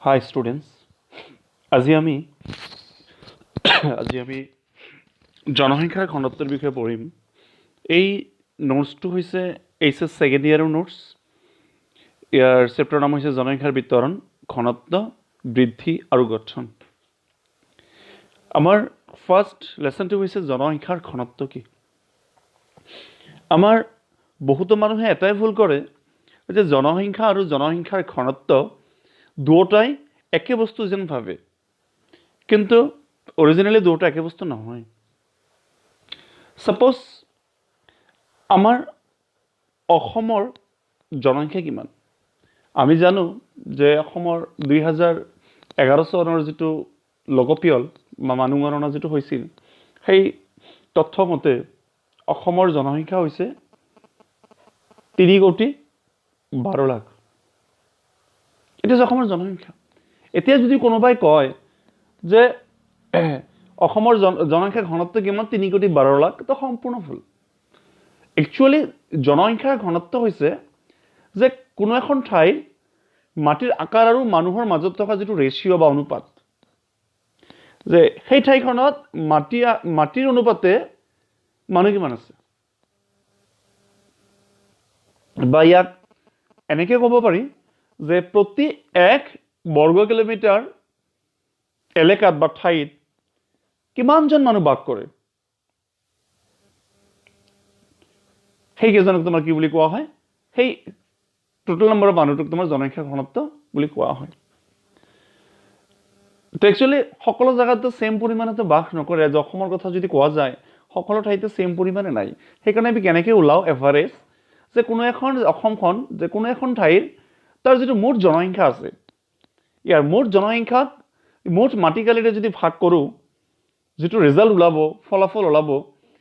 হাই students আজি আমি জনসংখ্যাৰ ঘনত্বৰ বিষয়ে পঢ়িম। এই নোটছটো হৈছে এইচএছ ছেকেণ্ড ইয়াৰৰ নোটছ। ইয়াৰ চেপ্টাৰ নাম হৈছে জনসংখ্যাৰ বিতৰণ, ঘনত্ব, বৃদ্ধি আৰু গঠন। আমাৰ ফাৰ্ষ্ট লেচনটো হৈছে জনসংখ্যাৰ ঘনত্ব কি। আমাৰ বহুতো মানুহে এটাই ভুল কৰে যে জনসংখ্যা আৰু জনসংখ্যাৰ ঘনত্ব দুয়োটাই একে বস্তু যেন ভাবে, কিন্তু অৰিজিনেলি দুয়োটা একে বস্তু নহয়। ছাপ'জ আমাৰ অসমৰ জনসংখ্যা কিমান? আমি জানো যে অসমৰ 2011 চনৰ যিটো লোকপিয়ল বা মানুহ গণনা যিটো হৈছিল, সেই তথ্য মতে অসমৰ জনসংখ্যা হৈছে 3,12,00,000। এটা হৈছে অসমৰ জনসংখ্যা। এতিয়া যদি কোনোবাই কয় যে অসমৰ জনসংখ্যাৰ ঘনত্ব কিমান 3,12,00,000, তো সম্পূৰ্ণ ভুল। একচুৱেলি জনসংখ্যাৰ ঘনত্ব হৈছে যে কোনো এখন ঠাইৰ মাটিৰ আকাৰ আৰু মানুহৰ মাজত থকা যিটো ৰেচিঅ' বা অনুপাত, যে সেই ঠাইখনত মাটিৰ অনুপাতে মানুহ কিমান আছে। বা ইয়াক এনেকৈ ক'ব পাৰি যে প্ৰতি 1 বৰ্গ কিলোমিটাৰ এলেকাত বা ঠাইত কিমানজন মানুহ বাস কৰে, সেইকেইজনক তোমাৰ কি বুলি কোৱা হয়? সেই টোটেল নম্বৰ মানুহটোক তোমাৰ জনসংখ্যাৰ ঘনত্ব বুলি কোৱা হয়। তো একচুৱেলি সকলো জেগাতে ছেম পৰিমাণতে বাস নকৰে। যে অসমৰ কথা যদি কোৱা যায়, সকলো ঠাইতে ছেম পৰিমাণে নাই। সেইকাৰণে আমি কেনেকৈ ওলাওঁ এভাৰেজ, যে কোনো এখন ঠাইৰ তাৰ যিটো মুঠ জনসংখ্যা আছে, ইয়াৰ মুঠ জনসংখ্যাক মুঠ মাটিকালিৰে যদি ভাগ কৰোঁ, যিটো ৰিজাল্ট ওলাব, ফলাফল ওলাব,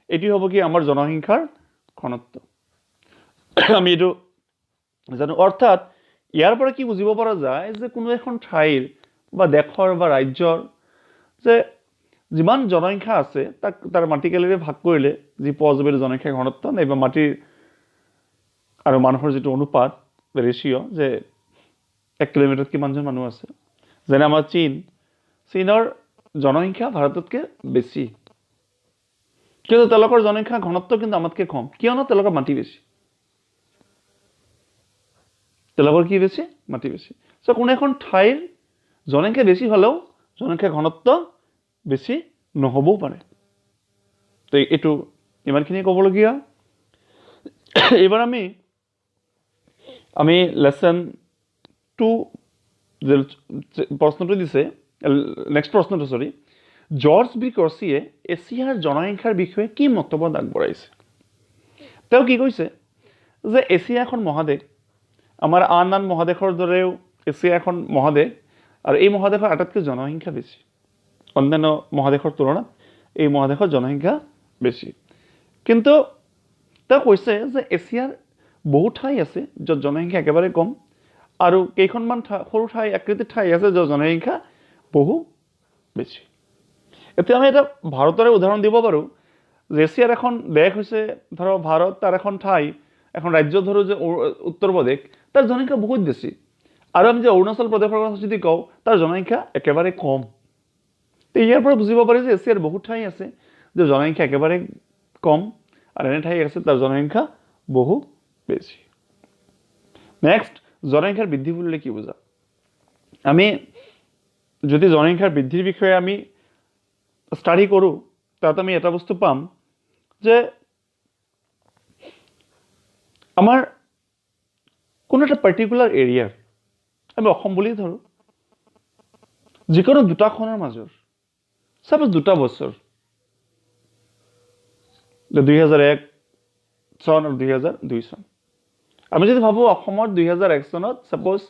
এটি হ'ব কি আমাৰ জনসংখ্যাৰ ঘনত্ব। আমি এইটো জানো। অৰ্থাৎ ইয়াৰ পৰা কি বুজিব পৰা যায় যে কোনো এখন ঠাইৰ বা দেশৰ বা ৰাজ্যৰ যে যিমান জনসংখ্যা আছে তাক তাৰ মাটিকালিৰে ভাগ কৰিলে যি পোৱা যাব জনসংখ্যাৰ ঘনত্ব, নাইবা মাটিৰ আৰু মানুহৰ যিটো অনুপাত বা ৰেচিঅ', যে 1 কিলোমিটাৰত কিমানজন মানুহ আছে। যেনে আমাৰ চীনৰ জনসংখ্যা ভাৰততকৈ বেছি, কিন্তু তেওঁলোকৰ জনসংখ্যা ঘনত্ব কিন্তু আমাতকৈ কম। কিয়নো তেওঁলোকৰ মাটি বেছি। তেওঁলোকৰ কি বেছি? মাটি বেছি। চ' কোনো এখন ঠাইৰ জনসংখ্যা বেছি হ'লেও জনসংখ্যা ঘনত্ব বেছি নহ'বও পাৰে। তো এইটো ইমানখিনি ক'বলগীয়া। এইবাৰ আমি লেচন 2 প্ৰশ্নটো দিছে, নেক্সট প্ৰশ্নটো জৰ্জ বি কৰ্চিয়ে এছিয়াৰ জনসংখ্যাৰ বিষয়ে কি মতবাদ আগবঢ়াইছে? তেওঁ কি কৈছে যে এছিয়া এখন মহাদেশ, আমাৰ আন মহাদেশৰ দৰেও এছিয়া এখন মহাদেশ, আৰু এই মহাদেশৰ আটাইতকৈ জনসংখ্যা বেছি। অন্যান্য মহাদেশৰ তুলনাত এই মহাদেশৰ জনসংখ্যা বেছি। কিন্তু তেওঁ কৈছে যে এছিয়াৰ বহু ঠাই আছে য'ত জনসংখ্যা একেবাৰে কম, আৰু কেইখনমান সৰু ঠাই, আকৃতিৰ ঠাই আছে য'ত জনসংখ্যা বহু বেছি। এতিয়া আমি এটা ভাৰতৰে উদাহৰণ দিব পাৰোঁ। যে এছিয়াৰ এখন দেশ হৈছে ধৰক ভাৰত, তাৰ এখন ঠাই, এখন ৰাজ্য ধৰোঁ যে উত্তৰ প্ৰদেশ, তাৰ জনসংখ্যা বহুত বেছি। আৰু আমি যে অৰুণাচল প্ৰদেশৰ কথা যদি কওঁ, তাৰ জনসংখ্যা একেবাৰে কম। তো ইয়াৰ পৰা বুজিব পাৰি যে এছিয়াৰ বহুত ঠাই আছে যে জনসংখ্যা একেবাৰে কম, আৰু এনে ঠাই আছে তাৰ জনসংখ্যা বহু বেছি। নেক্সট, জনসংখ্যাৰ বৃদ্ধি বুলিলে কি বুজা? আমি যদি জনসংখ্যাৰ বৃদ্ধিৰ বিষয়ে আমি ষ্টাডি কৰোঁ, তাত আমি এটা বস্তু পাম যে আমাৰ কোনো এটা পাৰ্টিকুলাৰ এৰিয়াৰ, আমি অসম বুলি ধৰোঁ, যিকোনো দুটা খনৰ মাজৰ, চাপ'জ 2 বছৰ, 2001 চন আৰু 2002 চন। আমি যদি ভাবোঁ অসমত 2001 চনত ছাপ'জ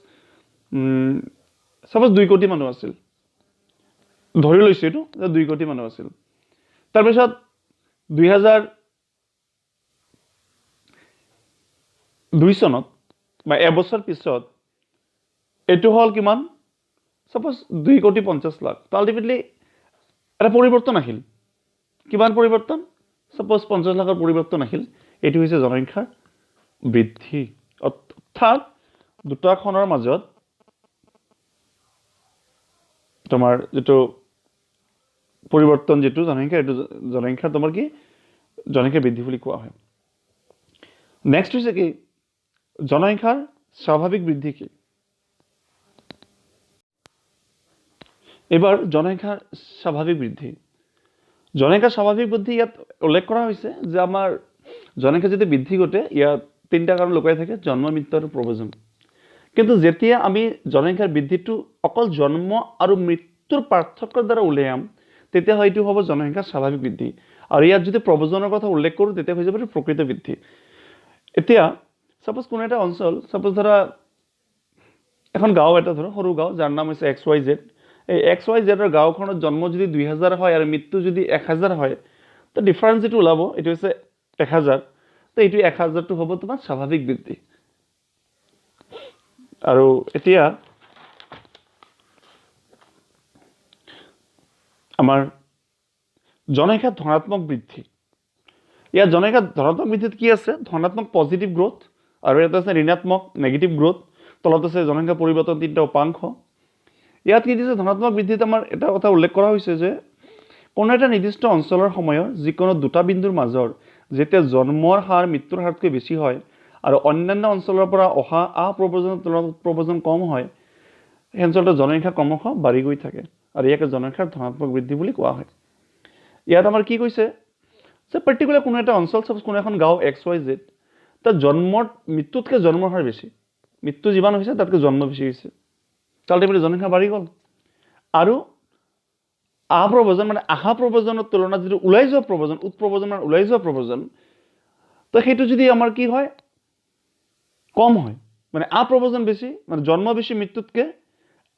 2 কোটি মানুহ আছিল, ধৰি লৈছোঁ এইটো যে 2 কোটি মানুহ আছিল। তাৰপিছত 2002 চনত বা এবছৰ পিছত এইটো হ'ল কিমান? ছাপ'জ 2,50,00,000। তো আল্টিমেটলি এটা পৰিৱৰ্তন আহিল। কিমান পৰিৱৰ্তন? ছাপ'জ 50 লাখৰ পৰিৱৰ্তন আহিল। এইটো হৈছে জনসংখ্যাৰ বৃদ্ধি। অৰ্থাৎ দুটা খনৰ মাজত তোমাৰ যেটো পৰিৱৰ্তন যেটো জনসংখ্যা এটো জনসংখ্যা তোমাৰ কি জনসংখ্যা বৃদ্ধি বুলি কোৱা হয় নেক্সট হৈছে কি জনসংখ্যাৰ স্বাভাৱিক বৃদ্ধি কি এবাৰ জনসংখ্যাৰ স্বাভাৱিক বৃদ্ধি জনসংখ্যাৰ স্বাভাৱিক বৃদ্ধি ইয়াত উল্লেখ কৰা হৈছে যে আমাৰ জনসংখ্যা যদি বৃদ্ধি ঘটে ইয়াত তিনিটা কাৰণ লুকাই থাকে জন্ম মৃত্যু আৰু প্ৰব্ৰজন কিন্তু যেতিয়া আমি জনসংখ্যাৰ বৃদ্ধিটো অকল জন্ম আৰু মৃত্যুৰ পাৰ্থক্যৰ দ্বাৰা উলিয়াম তেতিয়া হয়তো হ'ব জনসংখ্যাৰ স্বাভাৱিক বৃদ্ধি আৰু ইয়াত যদি প্ৰব্ৰজনৰ কথা উল্লেখ কৰোঁ তেতিয়া হৈ যাব প্ৰকৃত বৃদ্ধি এতিয়া সাপোজ কোনো এটা অঞ্চল সাপোজ ধৰা এখন গাঁও এটা ধৰা সৰু গাঁও যাৰ নাম হৈছে XYZ এই XYZ এর গাঁওখনত জন্ম যদি 2000 হয় আর মৃত্যু যদি 1000 হয় তো ডিফারেন্স যেটো ওলাব এটো হচ্ছে 1000 তো এটো 1000 টো হ'ব তোমাৰ স্বাভাৱিক বৃদ্ধি আৰু এতিয়া আমাৰ জনসংখ্যা ধনাত্মক বৃদ্ধি ইয়াৰ জনসংখ্যা ধনাত্মক বৃদ্ধিত কি আছে ধনাত্মক পজিটিভ গ্ৰোথ আৰু এটা আছে ঋণাত্মক নেগেটিভ গ্ৰোথ তলত আছে জনসংখ্যা পৰিৱৰ্তন তিনটা উপাংশ ইয়াত কি দিছে ধনাত্মক বৃদ্ধিত আমাৰ এটা কথা উল্লেখ কৰা হৈছে যে কোনো এটা নিৰ্দিষ্ট অঞ্চলৰ সময়ৰ যিকোনো দুটা বিন্দুৰ মাজৰ যেতিয়া জন্মৰ হাৰ মৃত্যুৰ হাৰতকৈ বেছি হয় আৰু অন্যান্য অঞ্চলৰ পৰা অহা আপ্ৰব্ৰজনৰ তুলনাত প্ৰব্ৰজন কম হয় এই অঞ্চলটোৰ জনসংখ্যা ক্ৰমশ বাঢ়ি গৈ থাকে আৰু ইয়াকে জনসংখ্যাৰ ধনাত্মক বৃদ্ধি বুলি কোৱা হয় ইয়াত আমাৰ কি কৈছে যে পাৰ্টিকুলাৰ কোনো এটা অঞ্চল সাপোজ কোনো এখন গাঁও XYZ তাৰ জন্মৰ মৃত্যুতকৈ জন্মৰ হাৰ বেছি মৃত্যু যিমান হৈছে তাতকৈ জন্ম বেছি হৈছে আল্টিমেটলি জনসংখ্যা বাঢ়ি গ'ল আৰু আপ্ৰব্ৰজন মানে আহা প্ৰব্ৰজনৰ তুলনাত যদি ওলাই যোৱা প্ৰব্ৰজন উৎপ্ৰব্ৰজন মানে ওলাই যোৱা প্ৰব্ৰজন তো সেইটো যদি আমাৰ কি হয় কম হয় মানে আপ্ৰব্ৰজন বেছি মানে জন্ম বেছি মৃত্যুতকৈ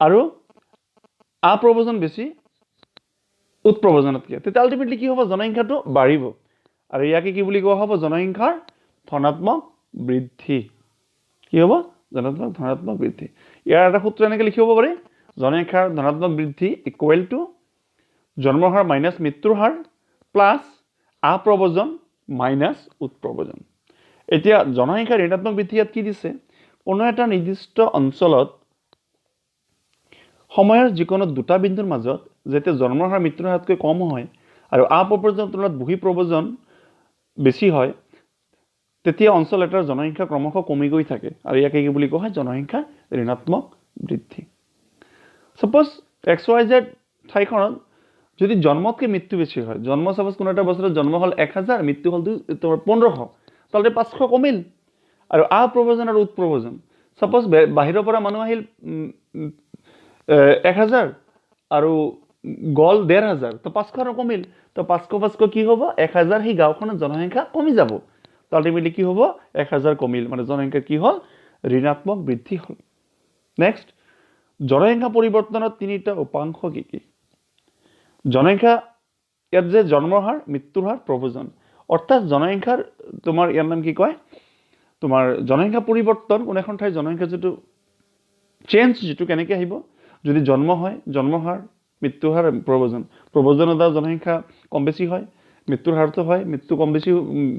আৰু আপ্ৰব্ৰজন বেছি উৎপ্ৰব্ৰজনতকৈ তেতিয়া আল্টিমেটলি কি হ'ব জনসংখ্যাটো বাঢ়িব আৰু ইয়াকে কি বুলি কোৱা হ'ব জনসংখ্যাৰ ধনাত্মক বৃদ্ধি কি হ'ব ধনাত্মক বৃদ্ধি ইয়াৰ এটা সূত্ৰ এনেকৈ লিখিব পাৰি জনসংখ্যাৰ ধনাত্মক বৃদ্ধি ইকুৱেল টু জন্মৰ হাৰ মাইনাছ মৃত্যুৰ হাৰ প্লাছ আপ্ৰব্ৰজন মাইনাছ উৎপ্ৰব্ৰজন এতিয়া জনসংখ্যাৰ ঋণাত্মক বৃদ্ধি ইয়াত কি দিছে কোনো এটা নিৰ্দিষ্ট অঞ্চলত সময়ৰ যিকোনো দুটা বিন্দুৰ মাজত যেতিয়া জন্মৰ হাৰ মৃত্যুৰ হাৰতকৈ কম হয় আৰু আপ্ৰব্ৰজনৰ তুলনাত বহিঃপ্ৰব্ৰজন বেছি হয় তেতিয়া অঞ্চল এটাৰ জনসংখ্যা ক্ৰমশ কমি গৈ থাকে আৰু ইয়াকে কি বুলি কোৱা হয় জনসংখ্যাৰ ঋণাত্মক বৃদ্ধি সাপোজ XYZ ঠাইখনত যদি জন্মতকৈ মৃত্যু বেছি হয় জন্ম সাপোজ কোনো এটা বছৰত জন্ম হ'ল 1000 মৃত্যু হ'ল 1500 তাহলে 500 কমিল আৰু আপ্ৰব্ৰজন আৰু উৎপ্ৰব্ৰজন সাপোজ বাহিৰৰ পৰা মানুহ আহিল 1000 আৰু গল 1500 তো 500 কমিল তো 500 কি হ'ব 1000 সেই গাঁওখনৰ জনসংখ্যা কমি যাব তো আল্টিমেটলি কি হ'ব 1000 কমিল মানে জনসংখ্যা কি হ'ল ঋণাত্মক বৃদ্ধি হ'ল নেক্সট জনসংখ্যা পৰিৱৰ্তনত তিনিটা উপাংশ কি কি জনসংখ্যা ইয়াত যে জন্মৰ হাৰ মৃত্যুৰ হাৰ প্ৰব্ৰজন অৰ্থাৎ জনসংখ্যাৰ তোমাৰ ইয়াৰ নাম কি কয় তোমাৰ জনসংখ্যা পৰিৱৰ্তন কোন এখন ঠাইৰ জনসংখ্যা যেটো চেঞ্জ যেটো কেনেকৈ আহিব যদি জন্ম হয় জন্মৰ হাৰ মৃত্যুৰ হাৰ প্ৰব্ৰজনৰ দ্বাৰা জনসংখ্যা কম বেছি হয় মৃত্যুৰ হাৰটো হয় মৃত্যু কম বেছি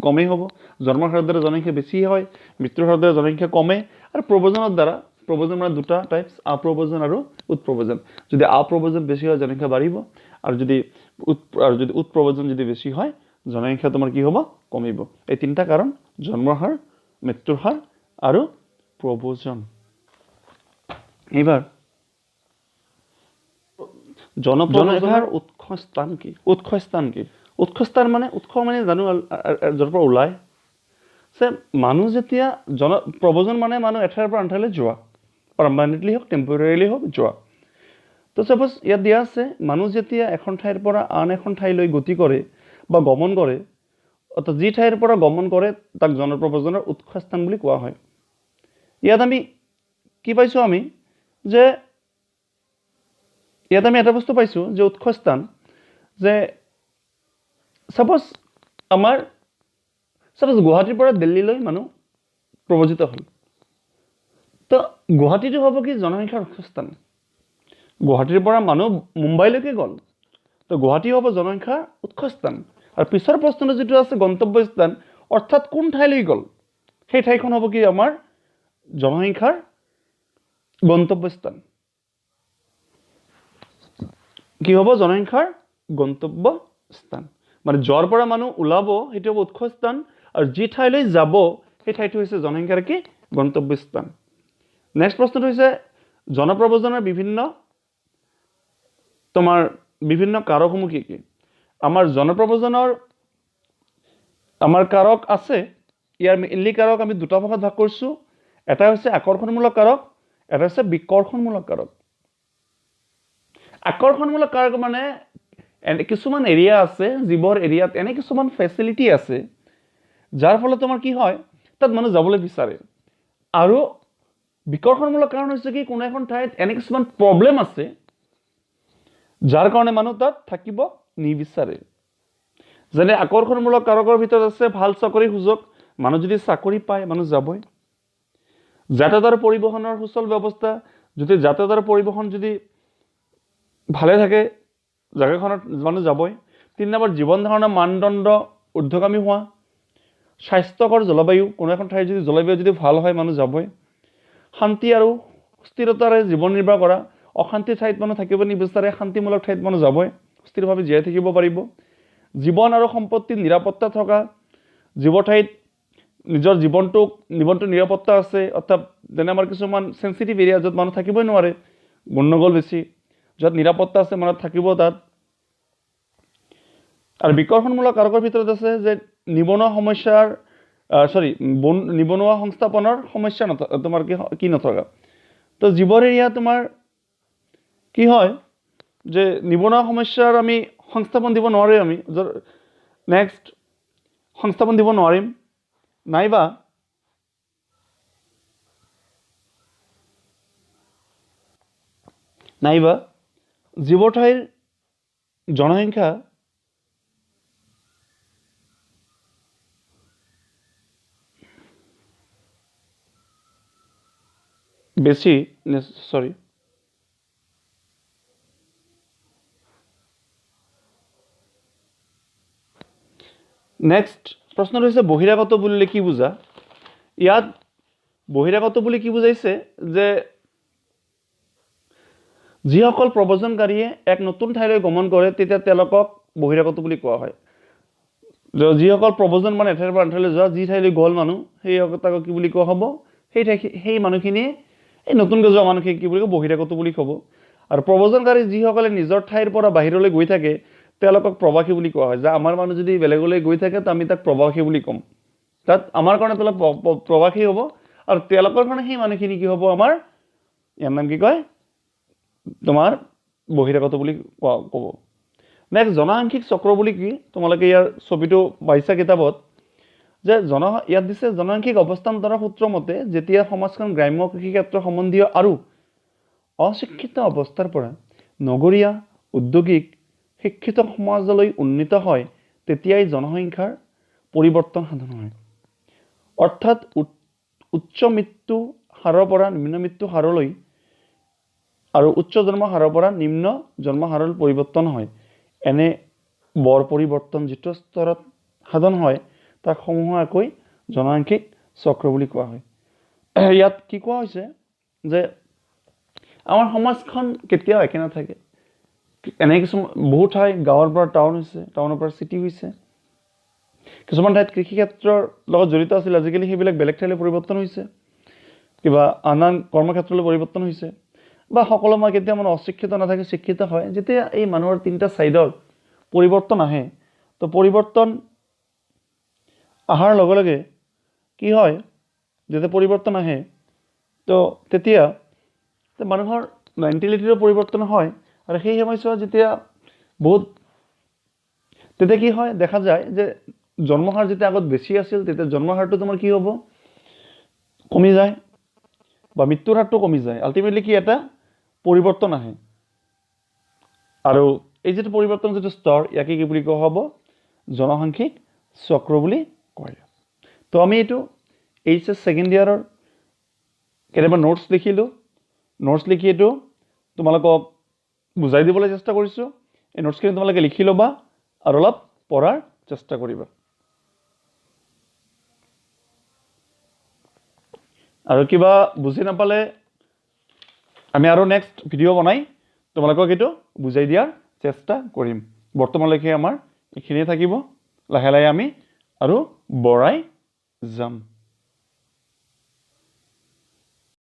কমেই হ'ব জন্মৰ হাৰৰ দ্বাৰা জনসংখ্যা বেছি হয় মৃত্যুৰ হাৰৰ দ্বাৰা জনসংখ্যা কমে আৰু প্ৰব্ৰজনৰ দ্বাৰা প্ৰব্ৰজন মানে দুটা টাইপস আপ্ৰব্ৰজন আৰু উৎপ্ৰব্ৰজন যদি আপ্ৰব্ৰজন বেছি হয় জনসংখ্যা বাঢ়িব আৰু যদি উৎপ্ৰব্ৰজন যদি বেছি হয় জনসংখ্যা তোমাৰ কি হ'ব কমিব এই তিনিটা কাৰণ জন্মৰ হাৰ মৃত্যুৰ হাৰ আৰু প্ৰব্ৰজন এবাৰ জনসংখ্যাৰ উৎসস্থান কি উৎসস্থান মানে উৎস মানে জানো য'ৰ পৰা ওলাই সে মানুহ যেতিয়া প্ৰব্ৰজন মানে মানুহ এঠাইৰ পৰা আনঠাইলৈ যোৱা পাৰ্মানেণ্টলি হওক টেম্পৰেৰীলি হওক যোৱা তো সাপোজ ইয়াত দিয়া আছে মানুহ যেতিয়া এখন ঠাইৰ পৰা আন এখন ঠাইলৈ গতি কৰে বা গমন কৰে অৰ্থাৎ যি ঠাইৰ পৰা গমন কৰে তাক জনপ্ৰব্ৰজনৰ উৎসস্থান বুলি কোৱা হয় ইয়াত আমি কি পাইছোঁ আমি যে ইয়াত আমি এটা বস্তু পাইছোঁ যে উৎসস্থান যে সাপোজ আমাৰ সাপোজ গুৱাহাটীৰ পৰা দিল্লীলৈ মানুহ প্ৰব্ৰজিত হ'ল তো গুৱাহাটীটো হ'ব কি জনসংখ্যাৰ উৎসস্থান গুৱাহাটীৰ পৰা মানুহ মুম্বাইলৈকে গ'ল তো গুৱাহাটী হ'ব জনসংখ্যাৰ উৎসস্থান আৰু পিছৰ প্ৰশ্নটো যেটো আছে গন্তব্যস্থান অৰ্থাৎ কোন ঠাইলৈ গ'ল সেই ঠাইখন হ'ব কি আমাৰ জনসংখ্যাৰ গন্তব্যস্থান কি হ'ব জনসংখ্যাৰ গন্তব্য স্থান মানে য'ৰ পৰা মানুহ ওলাব সেইটো হ'ব উৎস স্থান আৰু যি ঠাইলৈ যাব সেই ঠাইটো হৈছে জনসংখ্যাৰ কি গন্তব্য স্থান নেক্সট প্ৰশ্নটো হৈছে জনপ্ৰব্ৰজনৰ বিভিন্ন কাৰকসমূহ কি কি আমাৰ জনপ্ৰব্ৰজনৰ আমাৰ কাৰক আছে ইয়াৰ মেইনলি কাৰক আমি দুটা ভাগত ভাগ কৰিছোঁ এটা হৈছে আকৰ্ষণমূলক কাৰক এটা হৈছে বিকৰ্ষণমূলক কাৰক আকৰ্ষণমূলক কাৰক মানে কিছুমান এৰিয়া আছে জীৱৰ এৰিয়াত এনে কিছুমান ফেচিলিটি আছে যাৰ ফলত তোমাৰ কি হয় তাত মানুহ যাবলৈ বিচাৰে আৰু বিকৰ্ষণমূলক কাৰণ হৈছে কি কোনো এখন ঠাইত এনে কিছুমান প্ৰব্লেম আছে যাৰ কাৰণে মানুহ তাত থাকিব নিবিচাৰে যেনে আকৰ্ষণমূলক কাৰকৰ ভিতৰত আছে ভাল চাকৰি সুযোগ মানুহ যদি চাকৰি পায় মানুহ যাবই যাতায়াতৰ পৰিবহনৰ সুচল ব্যৱস্থা যদি যাতায়াতৰ পৰিবহন যদি ভালে থাকে জায়গাখনত মানুহ যাবই ৩ নম্বৰ জীৱন ধাৰণৰ মানদণ্ড ঊৰ্ধ্বগামী হোৱা স্বাস্থ্যকৰ জলবায়ু কোনো এখন ঠাইৰ যদি জলবায়ু যদি ভাল হয় মানুহ যাবই শান্তি আৰু স্থিৰতাৰে জীৱন নিৰ্বাহ কৰা অশান্তি ঠাইত মানুহ থাকিব নিবিচাৰে শান্তিমূলক ঠাইত মানুহ যাবই স্থিৰভাৱে জীয়াই থাকিব পাৰিব জীৱন আৰু সম্পত্তিৰ নিৰাপত্তা থকা যিবোৰ ঠাইত নিজৰ জীৱনটো নিৰাপত্তা আছে অৰ্থাৎ যেনে আমাৰ কিছুমান সেনচিটিভ এৰিয়া য'ত মানুহ থাকিবই নোৱাৰে গণ্ডগোল বেছি য'ত নিৰাপত্তা আছে মানুহ থাকিব তাত আৰু বিকৰ্ষণমূলক কাৰকৰ ভিতৰত আছে যে নিবনুৱা সমস্যাৰ নিবনুৱা সংস্থাপনৰ সমস্যা তোমাৰ কি নথকা তো যিবোৰ এৰিয়া তোমাৰ কি হয় যে নিবনুৱা সমস্যাৰ আমি সংস্থাপন দিব নোৱাৰিম আমি নেক্সট সংস্থাপন দিব নোৱাৰিম নাইবা যিবোৰ ঠাইৰ জনসংখ্যা বেছি নেক্সট প্ৰশ্নটো হৈছে বহিৰাগত বুলিলে কি বুজা ইয়াত বহিৰাগত বুলি কি বুজাইছে যে যিসকল প্ৰব্ৰজনকাৰীয়ে এক নতুন ঠাইলৈ গমন কৰে তেতিয়া তেওঁলোকক বহিৰাগত বুলি কোৱা হয় যিসকল প্ৰব্ৰজন মানে এঠাইৰ পৰা আনঠাইলৈ যোৱা যি ঠাইলৈ গ'ল মানুহ সেই তাক কি বুলি কোৱা হ'ব সেই মানুহখিনিয়ে এই নতুনকৈ যোৱা মানুহখিনিক কি বুলি ক'ব বহিৰাগত বুলি ক'ব আৰু প্ৰব্ৰজনকাৰী যিসকলে নিজৰ ঠাইৰ পৰা বাহিৰলৈ গৈ থাকে তেওঁলোকক প্ৰৱাসী বুলি কোৱা হয় যে আমাৰ মানুহ যদি বেলেগলৈ গৈ থাকে তো আমি তাক প্ৰৱাসী বুলি ক'ম তাত আমাৰ কাৰণে তেওঁলোক প্ৰৱাসী হ'ব আৰু তেওঁলোকৰ কাৰণে সেই মানুহখিনি কি হ'ব আমাৰ ইয়াৰ নাম কি কয় তোমাৰ বহিৰাগত বুলি ক'ব নেক্সট জনসাংখ্যিক চক্ৰ বুলি কি তোমালোকে ইয়াৰ ছবিটো পাইছা কিতাপত যে ইয়াত দিছে জনসাংখ্যিক অৱস্থান্তৰৰ সূত্ৰ মতে যেতিয়া সমাজখন গ্ৰাম্য কৃষি ক্ষেত্ৰ সম্বন্ধীয় আৰু অশিক্ষিত অৱস্থাৰ পৰা নগৰীয়া উদ্যোগিক শিক্ষিত সমাজলৈ উন্নীত হয় তেতিয়াই জনসংখ্যাৰ পৰিৱৰ্তন সাধন হয় অৰ্থাৎ উচ্চ মৃত্যু হাৰৰ পৰা নিম্ন মৃত্যু হাৰলৈ আৰু উচ্চ জন্ম হাৰৰ পৰা নিম্ন জন্ম হাৰলৈ পৰিৱৰ্তন হয় এনে বৰ পৰিৱৰ্তন যিটো স্তৰত সাধন হয় তাক সমূহীয়াকৈ জনসাংখ্যিক চক্ৰ বুলি কোৱা হয় ইয়াত কি কোৱা হৈছে যে আমাৰ সমাজখন কেতিয়াও একে নাথাকে এনে কিছুমান বহু ঠাই গাঁৱৰ পৰা টাউন হৈছে টাউনৰ পৰা চিটি হৈছে কিছুমান ঠাইত কৃষি ক্ষেত্ৰৰ লগত জড়িত আছিল আজিকালি সেইবিলাক বেলেগ ঠাইলৈ পৰিৱৰ্তন হৈছে কিবা আন কৰ্মক্ষেত্ৰলৈ পৰিৱৰ্তন হৈছে বা সকলো মই কেতিয়া মানুহ অশিক্ষিত নাথাকে শিক্ষিত হয় যেতিয়া এই মানুহৰ তিনিটা ছাইডৰ পৰিৱৰ্তন আহে তো পৰিৱৰ্তন অহাৰ লগে লগে কি হয় যেতিয়া পৰিৱৰ্তন আহে তো তেতিয়া মানুহৰ মেণ্টেলিটিৰো পৰিৱৰ্তন হয় আৰু সেই সময়ছোৱাত যেতিয়া তেতিয়া কি হয় দেখা যায় যে জন্মহাৰ যেতিয়া আগত বেছি আছিল তেতিয়া জন্মহাৰটো তোমাৰ কি হ'ব কমি যায় বা মৃত্যুৰ হাৰটো কমি যায় আল্টিমেটলি কি এটা পৰিৱৰ্তন আহে আৰু এই যেটো পৰিৱৰ্তন যেটো স্তৰ ইয়াকে কি বুলি কোৱা হ'ব জনসাংখ্যিক চক্ৰ বুলি কয় তো আমি এইটো এইচএছ সেকেন্ড ইয়াৰৰ কেনেবা নোটছ লিখিলো নোটছ লিখি এইটো তোমালোকক বুজাই দিবলৈ চেষ্টা কৰিছো এই নোটছখিনি তোমালোকে লিখি ল'বা আৰু অলপ পঢ়াৰ চেষ্টা কৰিবা আৰু কিবা বুজি নাপালে আমি আৰু নেক্সট ভিডিঅ' বনাই তোমালোকক এইটো বুজাই দিয়াৰ চেষ্টা কৰিম বৰ্তমানলৈকে আমাৰ এইখিনিয়ে থাকিব লাহে লাহে আমি আৰু বঢ়াই যাম